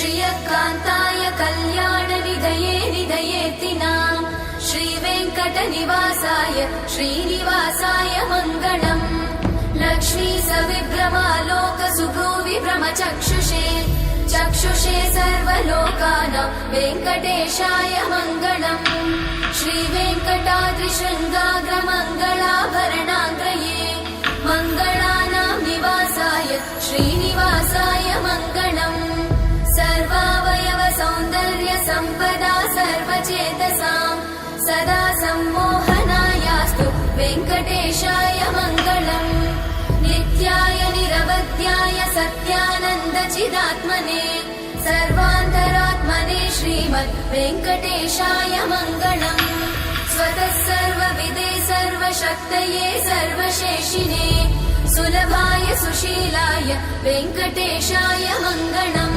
श्रियकान्ताय कल्याणनिधये निधयेतिनाम् श्रीवेङ्कटनिवासाय श्रीनिवासाय मङ्गलम् लक्ष्मी सविभ्रमालोक सुभ्रूविभ्रमचक्षुषे चक्षुषे सर्वलोकानां वेङ्कटेशाय मङ्गलम् श्रीवेङ्कटाद्रिशृङ्गाग्रमङ्गलाभरणाङ्गये मङ्गलानां निवासाय श्रीनिवासाय मङ्गलम् सर्वावयव सौन्दर्य सम्पदा सर्वचेतसां सदा सम्मोहनायास्तु वेङ्कटेशाय मङ्गलम् नित्याय निरवध्याय सत्यानन्दचिदात्मने सर्वान्तरात्मने श्रीमद् वेङ्कटेशाय मङ्गलम् स्वतः सर्वविदे सर्वशक्तये सर्वशेषिने सुलभाय सुशीलाय वेङ्कटेशाय मङ्गलम्।